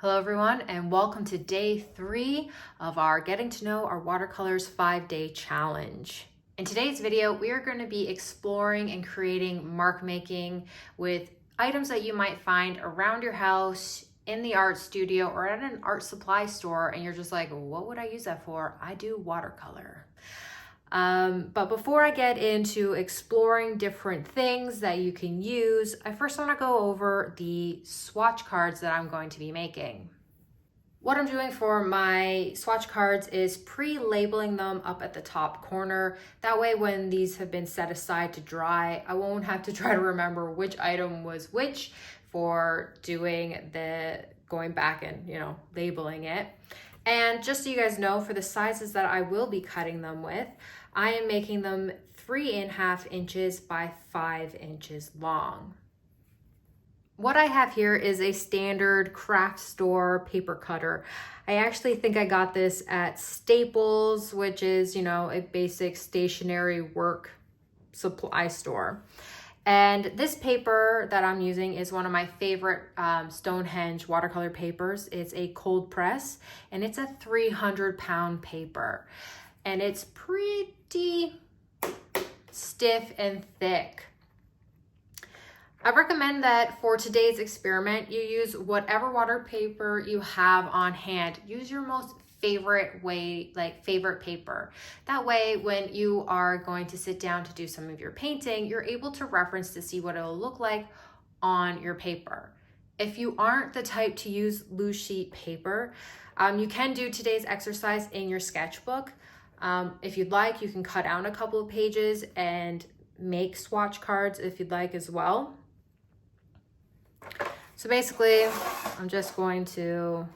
Hello everyone, and welcome to day 3 of our Getting to Know Our Watercolors 5-day challenge. In today's video, we are going to be exploring and creating mark making with items that you might find around your house, in the art studio, or at an art supply store, and you're just like, what would I use that for? I do watercolor. But before I get into exploring different things that you can use, I first want to go over the swatch cards that I'm going to be making. What I'm doing for my swatch cards is pre-labeling them up at the top corner. That way when these have been set aside to dry, I won't have to try to remember which item was which for doing the going back and, labeling it. And just so you guys know, for the sizes that I will be cutting them with, I am making them 3.5 inches by 5 inches long. What I have here is a standard craft store paper cutter. I actually think I got this at Staples, which is, a basic stationery work supply store. And this paper that I'm using is one of my favorite Stonehenge watercolor papers. It's a cold press, and it's a 300-pound paper. And it's pretty stiff and thick. I recommend that for today's experiment, you use whatever water paper you have on hand. Use your most favorite paper. That way, when you are going to sit down to do some of your painting, you're able to reference to see what it'll look like on your paper. If you aren't the type to use loose sheet paper, you can do today's exercise in your sketchbook. If you'd like, you can cut out a couple of pages and make swatch cards if you'd like as well. So basically, I'm just going to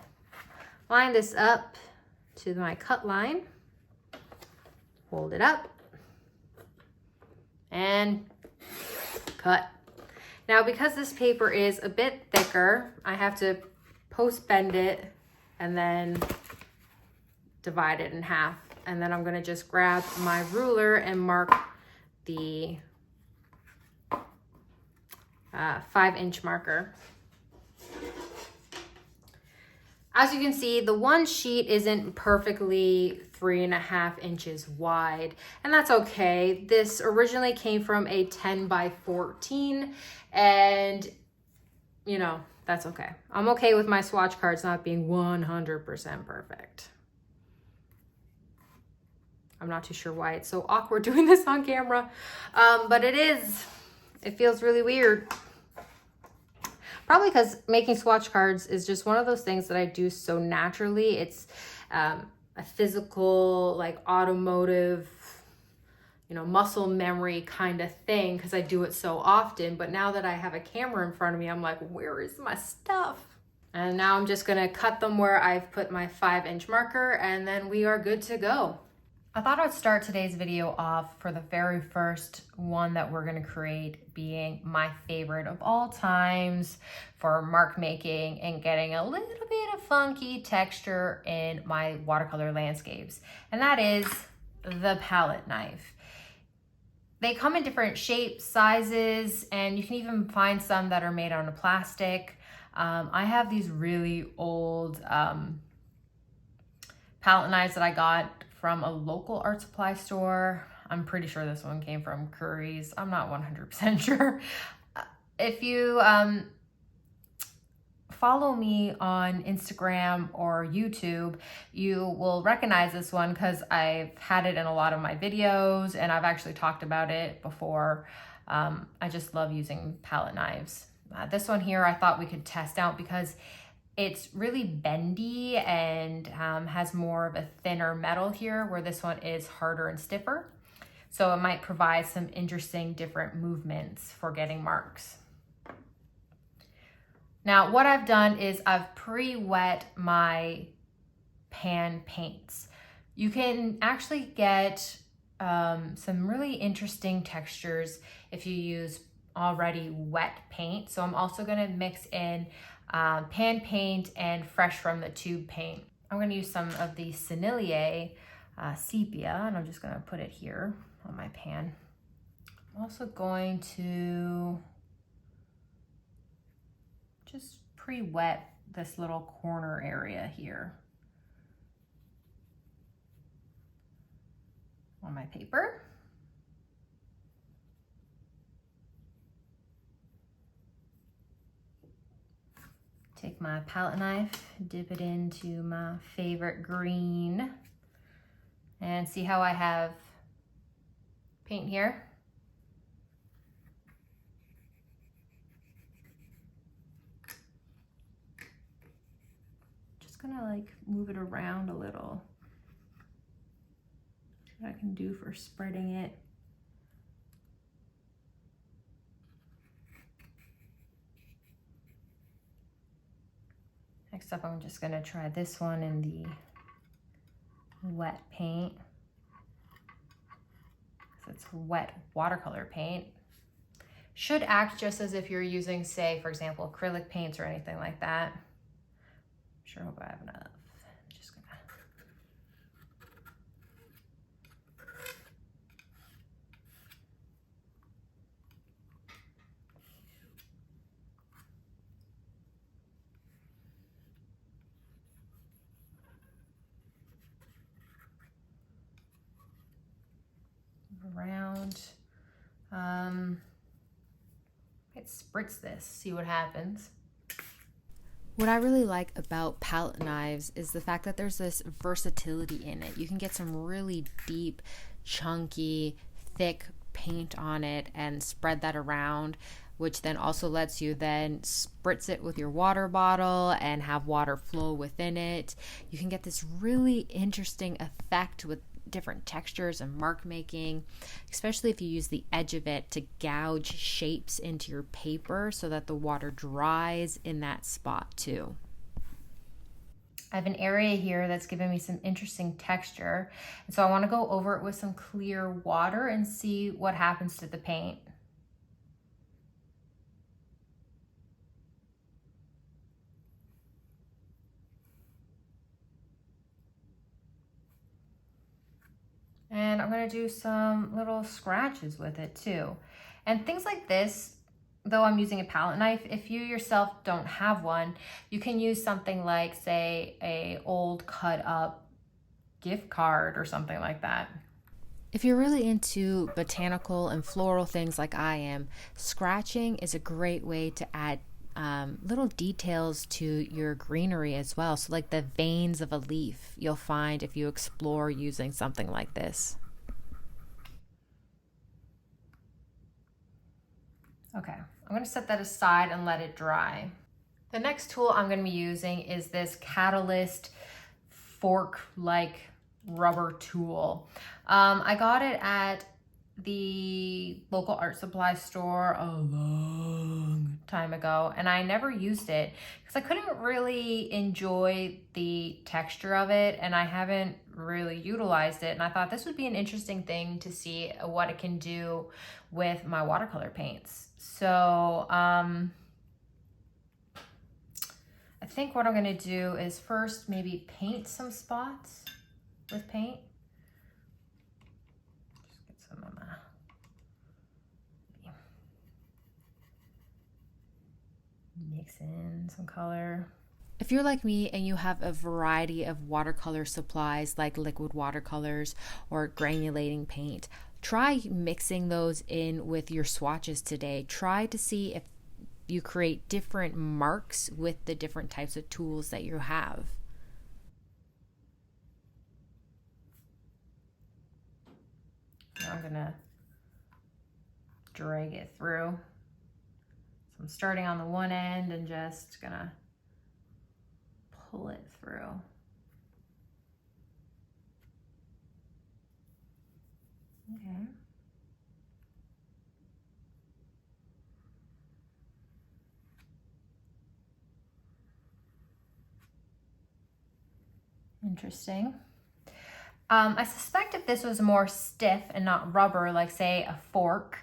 line this up to my cut line, hold it up, and cut. Now, because this paper is a bit thicker, I have to post bend it and then divide it in half. And then I'm gonna just grab my ruler and mark the 5-inch marker. As you can see, the one sheet isn't perfectly 3.5 inches wide, and that's okay. This originally came from a 10 by 14, and that's okay. I'm okay with my swatch cards not being 100% perfect. I'm not too sure why it's so awkward doing this on camera, but it feels really weird. Probably because making swatch cards is just one of those things that I do so naturally. It's a physical, automotive, muscle memory kind of thing because I do it so often. But now that I have a camera in front of me, I'm like, where is my stuff? And now I'm just gonna cut them where I've put my 5-inch marker, and then we are good to go. I thought I'd start today's video off for the very first one that we're gonna create being my favorite of all times for mark making and getting a little bit of funky texture in my watercolor landscapes. And that is the palette knife. They come in different shapes, sizes, and you can even find some that are made out of plastic. I have these really old palette knives that I got from a local art supply store. I'm pretty sure this one came from Curry's. I'm not 100% sure. If you follow me on Instagram or YouTube, you will recognize this one because I've had it in a lot of my videos and I've actually talked about it before. I just love using palette knives. This one here I thought we could test out because it's really bendy and has more of a thinner metal here, where this one is harder and stiffer. So it might provide some interesting different movements for getting marks. Now, what I've done is I've pre-wet my pan paints. You can actually get some really interesting textures if you use already wet paint. So I'm also gonna mix in pan paint and fresh from the tube paint. I'm going to use some of the Sennelier sepia, and I'm just going to put it here on my pan. I'm also going to just pre-wet this little corner area here on my paper. Take my palette knife, dip it into my favorite green, and see how I have paint here? Just gonna like move it around a little. See what I can do for spreading it. Next up, I'm just gonna try this one in the wet paint. It's wet watercolor paint. Should act just as if you're using, say, for example, acrylic paints or anything like that. Sure hope I have enough. I'm just gonna. Around. Let's spritz this, see what happens. What I really like about palette knives is the fact that there's this versatility in it. You can get some really deep, chunky, thick paint on it and spread that around, which then also lets you then spritz it with your water bottle and have water flow within it. You can get this really interesting effect with different textures and mark making, especially if you use the edge of it to gouge shapes into your paper so that the water dries in that spot too. I have an area here that's giving me some interesting texture, and so I want to go over it with some clear water and see what happens to the paint. And I'm gonna do some little scratches with it too. And things like this, though I'm using a palette knife, if you yourself don't have one, you can use something like, say, a old cut up gift card or something like that. If you're really into botanical and floral things like I am, scratching is a great way to add little details to your greenery as well. So like the veins of a leaf, you'll find if you explore using something like this. Okay, I'm gonna set that aside and let it dry. The next tool I'm gonna be using is this Catalyst fork-like rubber tool. I got it at the local art supply store a long time ago, and I never used it because I couldn't really enjoy the texture of it, and I haven't really utilized it, and I thought this would be an interesting thing to see what it can do with my watercolor paints. So I think what I'm going to do is first maybe paint some spots with paint. Mix in some color. If you're like me and you have a variety of watercolor supplies like liquid watercolors or granulating paint, try mixing those in with your swatches today. Try to see if you create different marks with the different types of tools that you have. Now I'm gonna drag it through. So I'm starting on the one end and just gonna pull it through. Okay. Interesting. I suspect if this was more stiff and not rubber, like say a fork,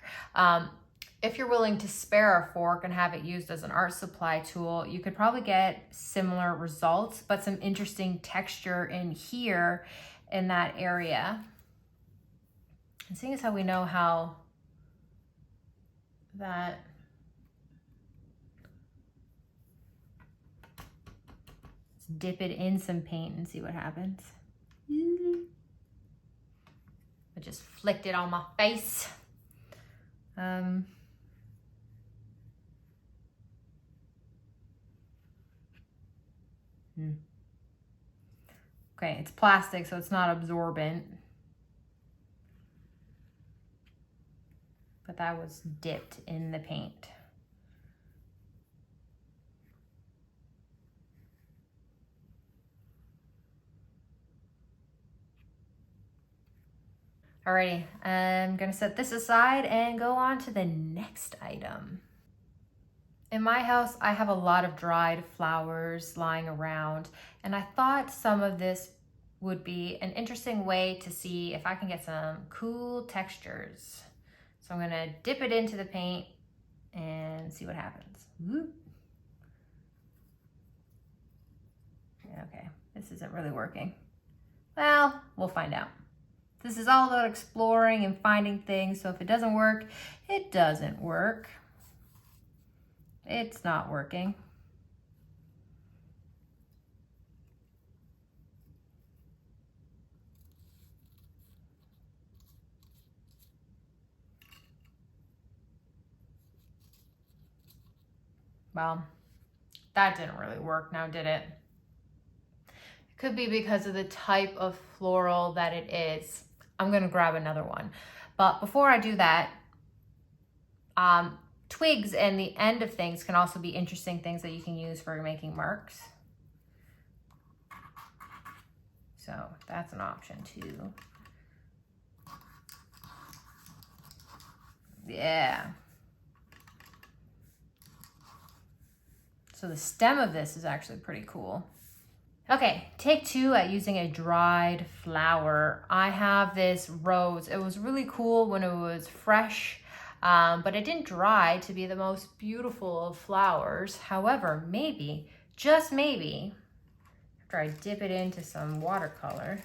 if you're willing to spare a fork and have it used as an art supply tool, you could probably get similar results, but some interesting texture in here in that area. And seeing as how we know how that Let's dip it in some paint and see what happens. I just flicked it on my face. Okay, it's plastic, so it's not absorbent. But that was dipped in the paint. Alrighty, I'm gonna set this aside and go on to the next item. In my house, I have a lot of dried flowers lying around, and I thought some of this would be an interesting way to see if I can get some cool textures. So I'm gonna dip it into the paint and see what happens. Okay, this isn't really working. Well, we'll find out. This is all about exploring and finding things, so if it doesn't work, it doesn't work. It's not working. Well, that didn't really work now, did it? It could be because of the type of floral that it is. I'm gonna grab another one. But before I do that, twigs and the end of things can also be interesting things that you can use for making marks. So that's an option too. Yeah. So the stem of this is actually pretty cool. Okay, take two at using a dried flower. I have this rose. It was really cool when it was fresh, but it didn't dry to be the most beautiful of flowers. However, maybe, just maybe, after I dip it into some watercolor,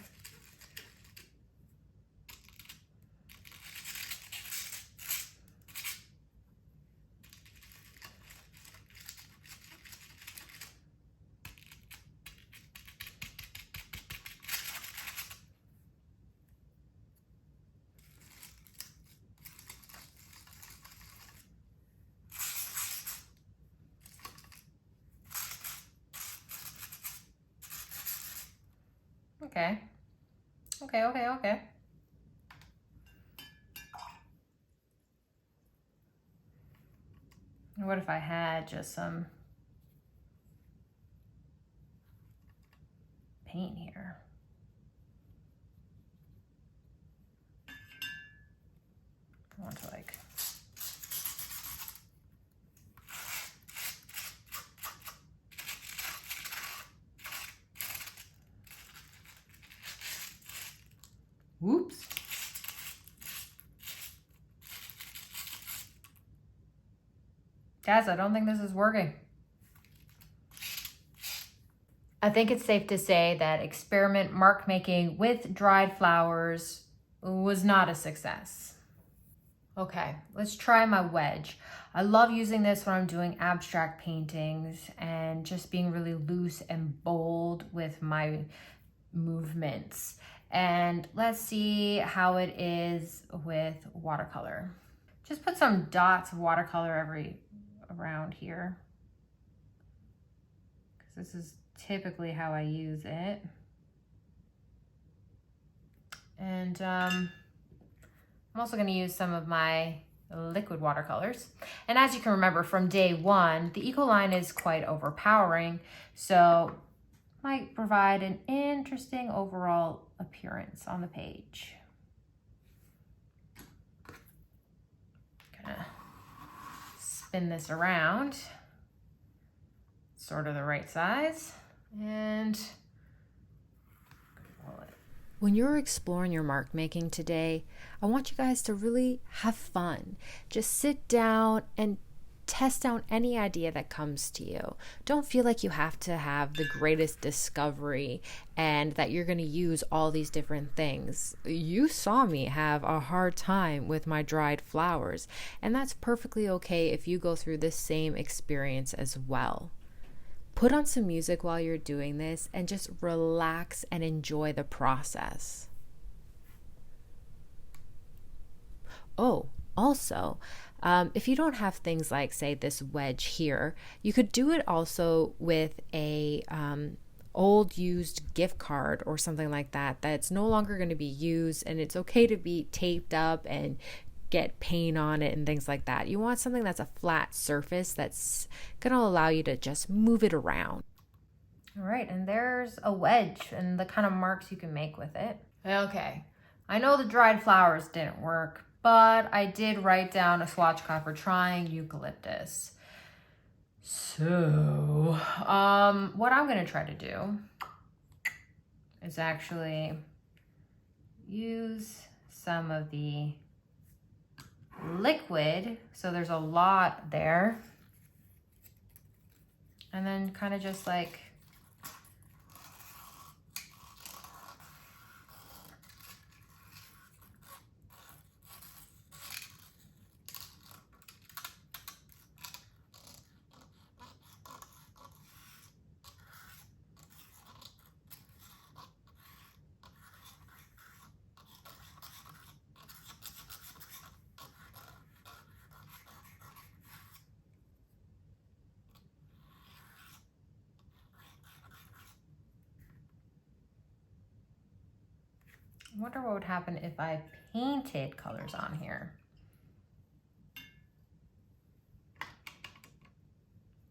okay. What if I had just some paint here? I want to like... Whoops. Guys, I don't think this is working. I think it's safe to say that experiment mark making with dried flowers was not a success. Okay, let's try my wedge. I love using this when I'm doing abstract paintings and just being really loose and bold with my movements. And let's see how it is with watercolor. Just put some dots of watercolor around here, because this is typically how I use it. And I'm also going to use some of my liquid watercolors. And as you can remember from day one, the Eco line is quite overpowering, so might provide an interesting overall appearance on the page. Gonna spin this around, sort of the right size, and roll it. When you're exploring your mark making today, I want you guys to really have fun. Just sit down and test out any idea that comes to you. Don't feel like you have to have the greatest discovery and that you're going to use all these different things. You saw me have a hard time with my dried flowers, and that's perfectly okay if you go through this same experience as well. Put on some music while you're doing this and just relax and enjoy the process. Oh, also, if you don't have things like, say, this wedge here, you could do it also with a old used gift card or something like that that's no longer going to be used, and it's okay to be taped up and get paint on it and things like that. You want something that's a flat surface that's going to allow you to just move it around. All right, and there's a wedge and the kind of marks you can make with it. Okay, I know the dried flowers didn't work, but I did write down a swatch card for trying eucalyptus. So, what I'm gonna try to do is actually use some of the liquid, so there's a lot there, and then kind of just like I wonder what would happen if I painted colors on here.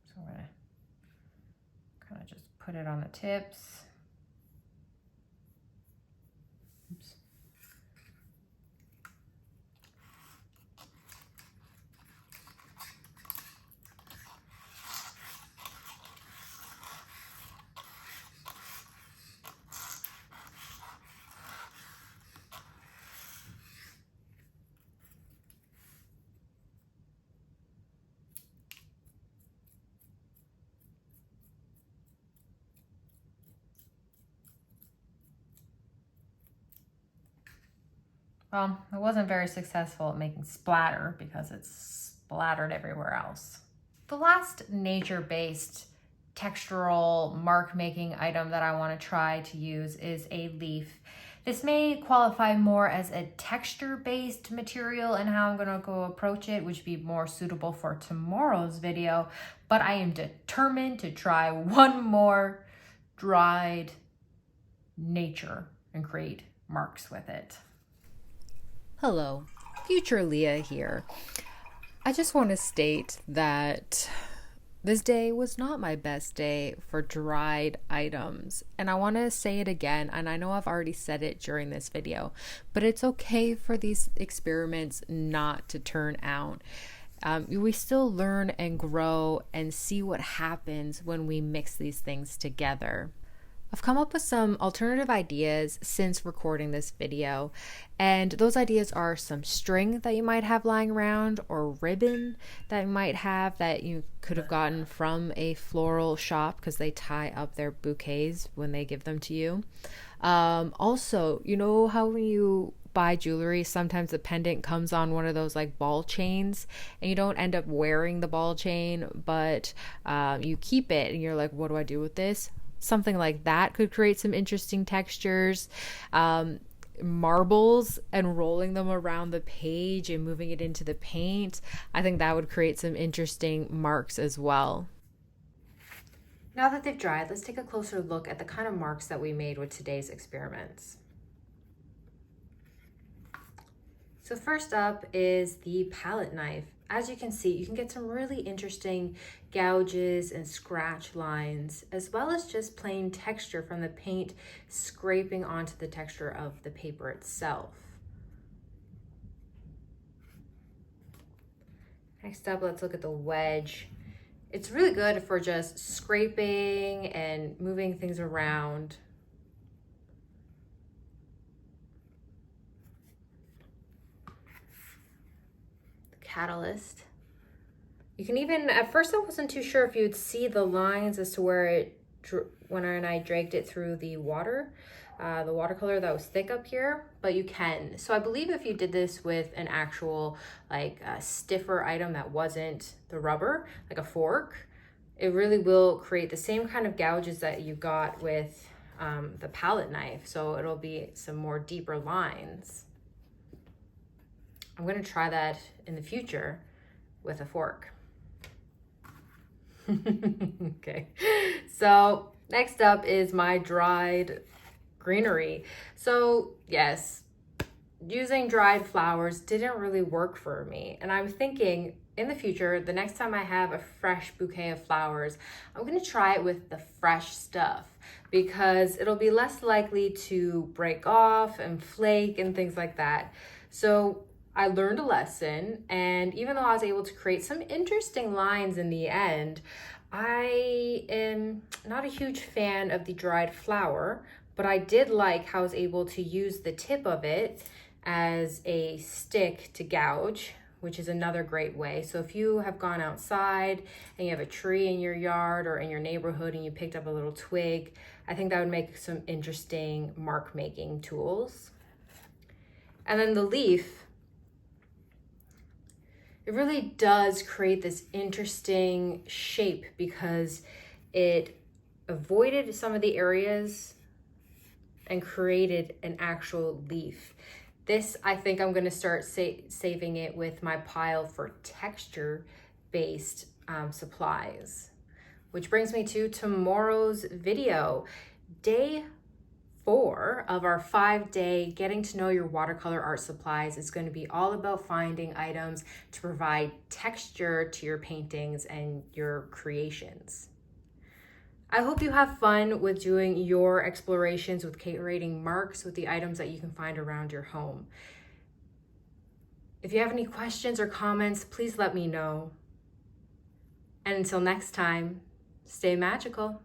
So I'm gonna kind of just put it on the tips. Oops. Well, I wasn't very successful at making splatter because it's splattered everywhere else. The last nature-based textural mark-making item that I want to try to use is a leaf. This may qualify more as a texture-based material and how I'm going to go approach it, which would be more suitable for tomorrow's video, but I am determined to try one more dried nature and create marks with it. Hello, future Leah here. I just want to state that this day was not my best day for dried items, and I want to say it again, and I know I've already said it during this video, but it's okay for these experiments not to turn out. We still learn and grow and see what happens when we mix these things together. I've come up with some alternative ideas since recording this video, and those ideas are some string that you might have lying around or ribbon that you might have that you could have gotten from a floral shop because they tie up their bouquets when they give them to you. Also, you know how when you buy jewelry, sometimes the pendant comes on one of those like ball chains and you don't end up wearing the ball chain, but you keep it and you're like, what do I do with this? Something like that could create some interesting textures. Marbles and rolling them around the page and moving it into the paint, I think that would create some interesting marks as well. Now that they've dried, let's take a closer look at the kind of marks that we made with today's experiments. So first up is the palette knife. As you can see, you can get some really interesting gouges and scratch lines, as well as just plain texture from the paint scraping onto the texture of the paper itself. Next up, let's look at the wedge. It's really good for just scraping and moving things around. Catalyst. You can even, at first I wasn't too sure if you'd see the lines as to where it, when I dragged it through the watercolor that was thick up here, but you can. So I believe if you did this with an actual like stiffer item that wasn't the rubber, like a fork, it really will create the same kind of gouges that you got with the palette knife. So it'll be some more deeper lines. I'm gonna try that in the future with a fork. Okay, so next up is my dried greenery. So yes, using dried flowers didn't really work for me. And I'm thinking in the future, the next time I have a fresh bouquet of flowers, I'm gonna try it with the fresh stuff because it'll be less likely to break off and flake and things like that. So I learned a lesson, and even though I was able to create some interesting lines in the end, I am not a huge fan of the dried flower, but I did like how I was able to use the tip of it as a stick to gouge, which is another great way. So if you have gone outside and you have a tree in your yard or in your neighborhood and you picked up a little twig, I think that would make some interesting mark making tools. And then the leaf, it really does create this interesting shape because it avoided some of the areas and created an actual leaf. This, I think I'm gonna start saving it with my pile for texture-based supplies. Which brings me to tomorrow's video. Day 4 of our 5-day getting to know your watercolor art supplies is going to be all about finding items to provide texture to your paintings and your creations. I hope you have fun with doing your explorations with creating marks with the items that you can find around your home. If you have any questions or comments, please let me know. And until next time, stay magical.